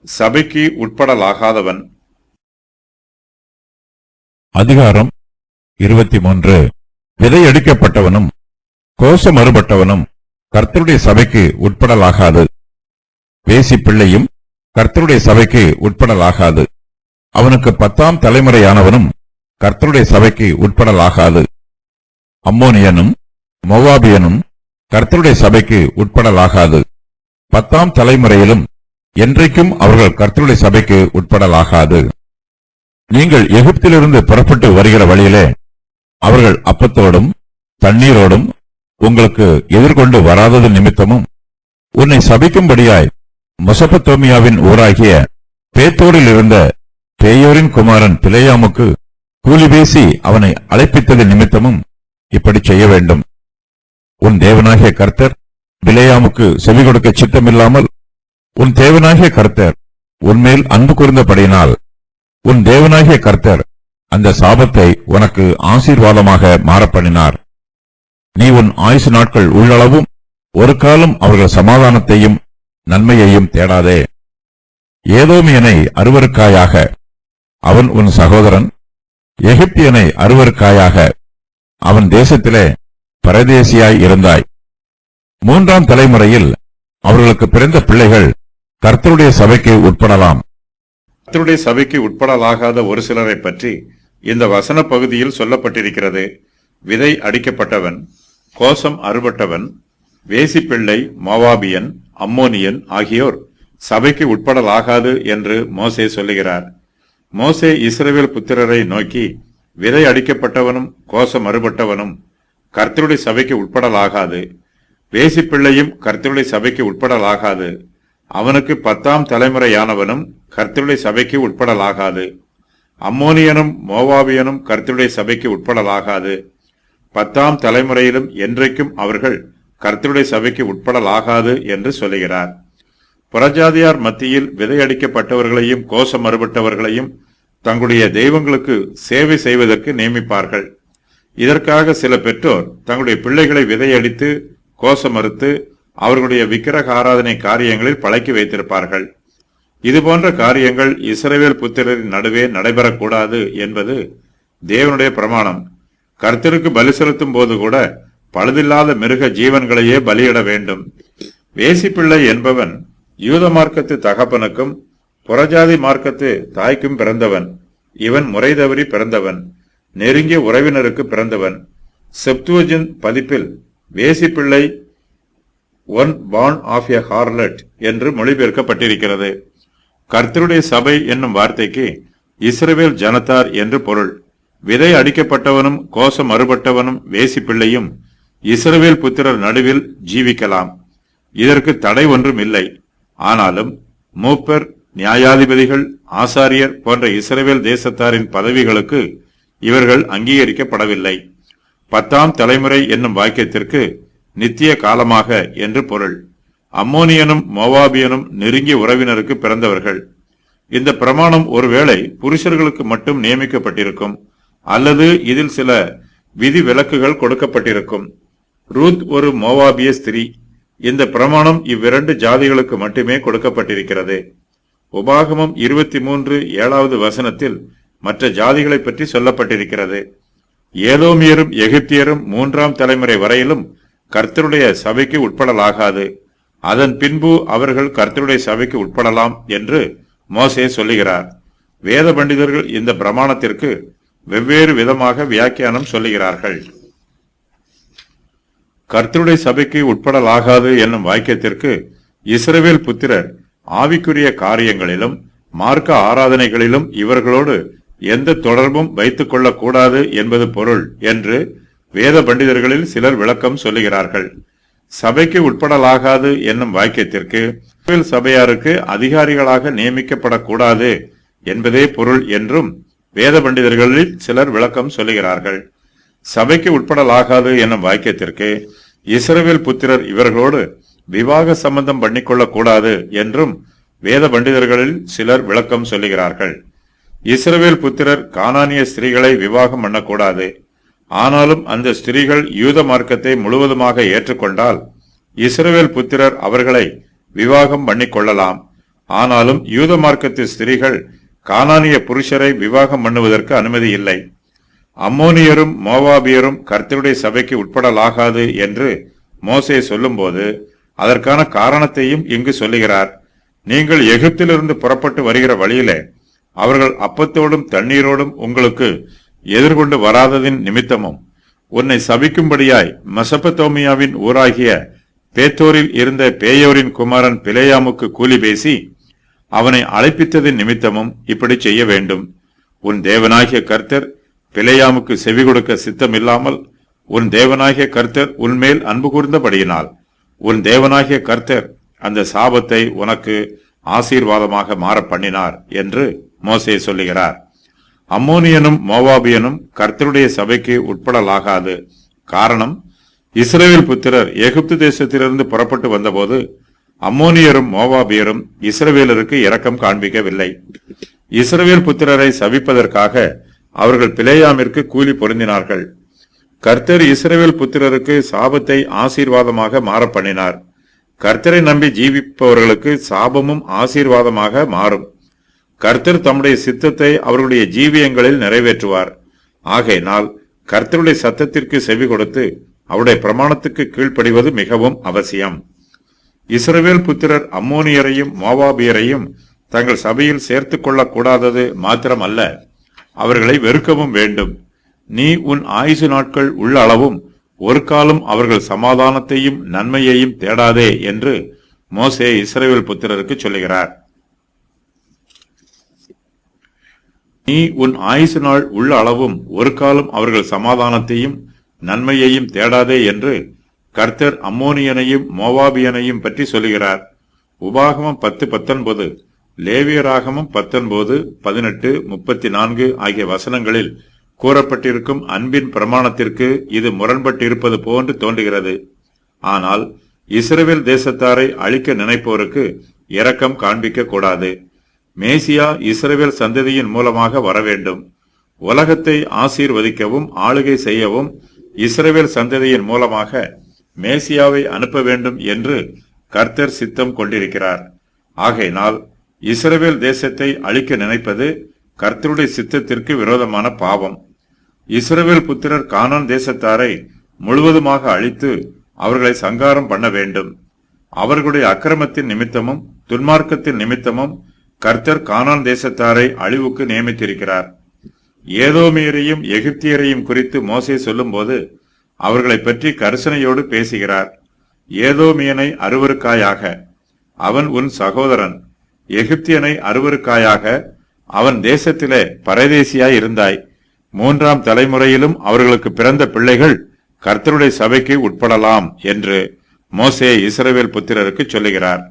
சபைக்கு உட்படலாகாதவன். அதிகாரம் 23. விதையடிக்கப்பட்டவனும் கோஷமறுபட்டவனும் கர்த்தருடைய சபைக்கு உட்படலாகாது. வேசி பிள்ளையும் கர்த்தருடைய சபைக்கு உட்படலாகாது. அவனுக்கு 10ஆம் தலைமுறையானவனும் கர்த்தருடைய சபைக்கு உட்படலாகாது. அம்மோனியனும் மோவாபியனும் கர்த்தருடைய சபைக்கு உட்படலாகாது. 10ஆம் தலைமுறையிலும் என்றைக்கும் அவர்கள் கர்த்தருடைய சபைக்கு உட்படலாகாது. நீங்கள் எகிப்திலிருந்து புறப்பட்டு வருகிற வழியிலே அவர்கள் அப்பத்தோடும் தண்ணீரோடும் உங்களுக்கு எதிர்கொண்டு வராதது நிமித்தமும் உன்னை சபிக்கும்படியாய் மெசொப்பொத்தேமியாவின் ஊராகிய பேத்தோரில் இருந்த பேயோரின் குமாரன் பிலேயாமுக்கு கூலி பேசி அவனை அழைப்பித்தது நிமித்தமும் இப்படி செய்ய வேண்டும். உன் தேவனாகிய கர்த்தர் பிலேயாமுக்கு செவி கொடுக்க சித்தமில்லாமல் உன் தேவனாகிய கர்த்தர் உன்மேல் அன்பு கூர்ந்தபடியினால் உன் தேவனாகிய கர்த்தர் அந்த சாபத்தை உனக்கு ஆசீர்வாதமாக மாறப்பண்ணினார். நீ உன் ஆயுசு நாட்கள் உள்ளளவும் ஒரு காலம் அவர்கள் சமாதானத்தையும் நன்மையையும் தேடாதே. ஏதோமியனை அருவருக்காயாக, அவன் உன் சகோதரன். எகிப்தியனை அருவருக்காயாக, அவன் தேசத்திலே பரதேசியாய் இருந்தாய். 3ஆம் தலைமுறையில் அவர்களுக்கு பிறந்த பிள்ளைகள் கர்த்தருடைய சபைக்கு உட்படலாம். கர்த்தருடைய சபைக்கு உட்படலாகாத ஒரு சிலரை பற்றி இந்த வசன பகுதியில் சொல்லப்பட்டிருக்கிறது. விதை அடிக்கப்பட்டவன், கோஷம் அறுபட்டவன், வேசிப்பிள்ளை, மோவாபியன், அம்மோனியன் ஆகியோர் சபைக்கு உட்படலாகாது என்று மோசே சொல்லுகிறார். மோசே இஸ்ரவேல் புத்திரரை நோக்கி, விதை அடிக்கப்பட்டவனும் கோஷம் அறுபட்டவனும் கர்த்தருடைய சபைக்கு உட்படலாகாது. வேசிப்பிள்ளையும் கர்த்தருடைய சபைக்கு உட்படலாகாது. அவனுக்கு 10ஆம் தலைமுறையானவனும் கர்த்தருடைய சபைக்கு உட்படலாகாது. அம்மோனியனும் மோவாபியனும் கர்த்தருடைய சபைக்கு உட்படலாகாது. 10ஆம் தலைமுறையிலும் என்றைக்கும் அவர்கள் கர்த்தருடைய சபைக்கு உட்படலாகாது என்று சொல்லுகிறார். புறஜாதியார் மத்தியில் விதையடிக்கப்பட்டவர்களையும் கோஷம் அறுபட்டவர்களையும் தங்களுடைய தெய்வங்களுக்கு சேவை செய்வதற்கு நியமிப்பார்கள். இதற்காக சில பெற்றோர் தங்களுடைய பிள்ளைகளை விதையடித்து கோஷம் மறுத்து அவர்களுடைய விக்கிரக ஆராதனை காரியங்களில் பழக்கி வைத்திருப்பார்கள். இதுபோன்ற காரியங்கள் இஸ்ரவேல் புத்திரரின் நடுவே நடைபெறக்கூடாது என்பது தேவனுடைய பிரமாணம். கர்த்தருக்கு பலி செலுத்தும் போது கூட பழுதில்லாத மிருக ஜீவன்களையே பலியிட வேண்டும். வேசிப்பிள்ளை என்பவன் யூத மார்க்கத்து தகப்பனுக்கும் புறஜாதி மார்க்கத்து தாய்க்கும் பிறந்தவன். இவன் முறை தவறி பிறந்தவன், நெருங்கிய உறவினருக்கு பிறந்தவன். செப்துவஜின்ட் பதிப்பில் வேசிப்பிள்ளை ஒன் பார்ன் ஆஃப் எ ஹார்லட் என்று மொழிபெயர்க்கப்பட்டிருக்கிறது. கர்த்தருடைய சபை என்னும் வார்த்தைக்கு இஸ்ரவேல் ஜனத்தார் என்று பொருள். விதை அடிக்கப்பட்டவனும் கோஷம் அறுபட்டவனும் வேசிப்பிள்ளையும் இஸ்ரவேல் புத்திரர் நடுவில் ஜீவிக்கலாம். இதற்கு தடை ஒன்றும் இல்லை. ஆனாலும் மூப்பர், நியாயாதிபதிகள், ஆசாரியர் போன்ற இஸ்ரவேல் தேசத்தாரின் பதவிகளுக்கு இவர்கள் அங்கீகரிக்கப்படவில்லை. 10ஆம் தலைமுறை என்னும் வாக்கியத்திற்கு நித்திய காலமாக என்று பொருள். அம்மோனியனும் மோவாபியனும் நெருங்கிய உறவினருக்கு பிறந்தவர்கள். இந்த பிரமாணம் ஒருவேளை புருஷர்களுக்கு மட்டும் நியமிக்கப்பட்டிருக்கும், அல்லது இதில் சில விதி விலக்குகள் கொடுக்கப்பட்டிருக்கும். ரூத் ஒரு மோவாபிய ஸ்திரீ. இந்த பிரமாணம் இவ்விரண்டு ஜாதிகளுக்கு மட்டுமே கொடுக்கப்பட்டிருக்கிறது. உபாகமம் 23:7வது வசனத்தில் மற்ற ஜாதிகளை பற்றி சொல்லப்பட்டிருக்கிறது. ஏதோமியரும் எகிப்தியரும் 3ஆம் தலைமுறை வரையிலும் கர்த்தருடைய சபைக்கு உட்படலாகாது. அதன் பின்பு அவர்கள் கர்த்தருடைய சபைக்கு உட்படலாம் என்று மோசே சொல்லுகிறார். வேத பண்டிதர்கள் இந்த பிரமாணத்திற்கு வெவ்வேறு விதமாக வியாக்கியானம் சொல்லுகிறார்கள். கர்த்தருடைய சபைக்கு உட்படலாகாது என்னும் வாக்கியத்திற்கு இஸ்ரவேல் புத்திரர் ஆவிக்குரிய காரியங்களிலும் மார்க்க ஆராதனைகளிலும் இவர்களோடு எந்த தொடர்பும் வைத்துக் கொள்ளக்கூடாது என்பது பொருள் என்று வேத பண்டிதர்களில் சிலர் விளக்கம் சொல்லுகிறார்கள். சபைக்கு உட்படலாகாது என்னும் வாக்கியத்திற்கு இஸ்ரவேல் சபையாருக்கு அதிகாரிகளாக நியமிக்கப்படக்கூடாது என்பதே பொருள் என்றும் வேத பண்டிதர்களில் சிலர் விளக்கம் சொல்லுகிறார்கள். சபைக்கு உட்படலாகாது என்னும் வாக்கியத்திற்கு இஸ்ரவேல் புத்திரர் இவர்களோடு விவாக சம்பந்தம் பண்ணிக்கொள்ளக்கூடாது என்றும் வேத பண்டிதர்களில் சிலர் விளக்கம் சொல்லுகிறார்கள். இஸ்ரவேல் புத்திரர் கானானிய ஸ்திரீகளை விவாகம் பண்ணக்கூடாது. ஆனாலும் அந்த ஸ்திரீகள் யூத மார்க்கத்தை முழுவதுமாக ஏற்றுக்கொண்டால் இஸ்ரவேல் புத்திரர் அவர்களை விவாகம் பண்ணிக்கொள்ளலாம். ஆனாலும் யூத மார்க்கத்து ஸ்திரீகள் கானானிய புருஷரை விவாகம் பண்ணுவதற்கு அனுமதி இல்லை. அம்மோனியரும் மோவாபியரும் கர்த்தருடைய சபைக்கு உட்படலாகாது என்று மோசே சொல்லும்போது அதற்கான காரணத்தையும் இங்கு சொல்லுகிறார். நீங்கள் எகிப்திலிருந்து புறப்பட்டு வருகிற வழியிலே அவர்கள் அப்பத்தோடும் தண்ணீரோடும் உங்களுக்கு எதிர்கொண்டு வராததின் நிமித்தமும் உன்னை சபிக்கும்படியாய் மெசொப்பொத்தேமியாவின் ஊராகிய பேத்தோரில் இருந்த பேயோரின் குமாரன் பிலேயாமுக்கு கூலி பேசி அவனை அழைப்பித்ததின் நிமித்தமும் இப்படி செய்ய வேண்டும். உன் தேவனாகிய கர்த்தர் பிலேயாமுக்கு செவி கொடுக்க சித்தமில்லாமல் உன் தேவனாகிய கர்த்தர் உன்மேல் அன்பு கூர்ந்தபடியினால் உன் தேவனாகிய கர்த்தர் அந்த சாபத்தை உனக்கு ஆசீர்வாதமாக மாற பண்ணினார் என்று மோசே சொல்லுகிறார். அம்மோனியனும் மோவாபியனும் கர்த்தருடைய சபைக்கு உட்படலாகாது. காரணம், இஸ்ரவேல் புத்திரர் எகிப்து தேசத்திலிருந்து புறப்பட்டு வந்தபோது அம்மோனியரும் மோவாபியரும் இஸ்ரவேலருக்கு இரக்கம் காண்பிக்கவில்லை. இஸ்ரவேல் புத்திரரை சபிப்பதற்காக அவர்கள் பிலேயாமிற்கு கூலி பொருந்தினார்கள். கர்த்தர் இஸ்ரவேல் புத்திரருக்கு சாபத்தை ஆசீர்வாதமாக மாற பண்ணினார். கர்த்தரை நம்பி ஜீவிப்பவர்களுக்கு சாபமும் ஆசீர்வாதமாக மாறும். கர்த்தர் தம்முடைய சித்தத்தை அவர்களுடைய ஜீவியங்களில் நிறைவேற்றுவார். ஆகையினால் கர்த்தருடைய சத்தத்திற்கு செவி கொடுத்து அவருடைய பிரமாணத்துக்கு கீழ்ப்படிவது மிகவும் அவசியம். இஸ்ரவேல் புத்திரர் அம்மோனியரையும் மோவாபியரையும் தங்கள் சபையில் சேர்த்துக் கொள்ளக் கூடாதது மாத்திரமல்ல, அவர்களை வெறுக்கவும் வேண்டும். நீ உன் ஆயுசு நாட்கள் உள்ள அளவும் ஒரு காலம் அவர்கள் சமாதானத்தையும் நன்மையையும் தேடாதே என்று மோசே இஸ்ரவேல் புத்திரருக்கு சொல்லுகிறார். நீ உன் ஆயுசு நாள் உள்ள அளவும் ஒரு காலம் அவர்கள் சமாதானத்தையும் நன்மையையும் தேடாதே என்று கர்த்தர் அம்மோனியனையும் மோவாபியனையும் பற்றி சொல்லுகிறார். உபாகமம் 10:19, லேவியராகமம் 19, 18, 34 ஆகிய வசனங்களில் கூறப்பட்டிருக்கும் அன்பின் பிரமாணத்திற்கு இது முரண்பட்டிருப்பது போன்று தோன்றுகிறது. ஆனால் இஸ்ரவேல் தேசத்தாரை அழிக்க நினைப்போருக்கு இரக்கம் காண்பிக்க கூடாது. மேசியா இஸ்ரவேல் சந்ததியின் மூலமாக வரவேண்டும். உலகத்தை ஆசீர்வதிக்கவும் ஆளுகை செய்யவும் இஸ்ரவேல் சந்ததியின் மூலமாக மேசியாவை அனுப்ப வேண்டும் என்று கர்த்தர் சித்தம் கொண்டிருக்கிறார். ஆகையினால் இஸ்ரவேல் தேசத்தை அழிக்க நினைப்பது கர்த்தருடைய சித்தத்திற்கு விரோதமான பாவம். இஸ்ரவேல் புத்திரர் கானான் தேசத்தாரை முழுவதுமாக அழித்து அவர்களை சங்காரம் பண்ண வேண்டும். அவர்களுடைய அக்கிரமத்தின் நிமித்தமும் துன்மார்க்கத்தின் நிமித்தமும் கர்த்தர் கானான் தேசத்தாரை அழிவுக்கு நியமித்திருக்கிறார். ஏதோமியரையும் எகிப்தியரையும் குறித்து மோசே சொல்லும்போது அவர்களை பற்றி கரிசனையோடு பேசுகிறார். ஏதோமியனை அருவருக்காயாக, அவன் உன் சகோதரன். எகிப்தியனை அருவருக்காயாக, அவன் தேசத்திலே பரதேசியாய் இருந்தாய். 3ஆம் தலைமுறையிலும் அவர்களுக்கு பிறந்த பிள்ளைகள் கர்த்தருடைய சபைக்கு உட்படலாம் என்று மோசே இஸ்ரவேல் புத்திரருக்கு சொல்லுகிறார்.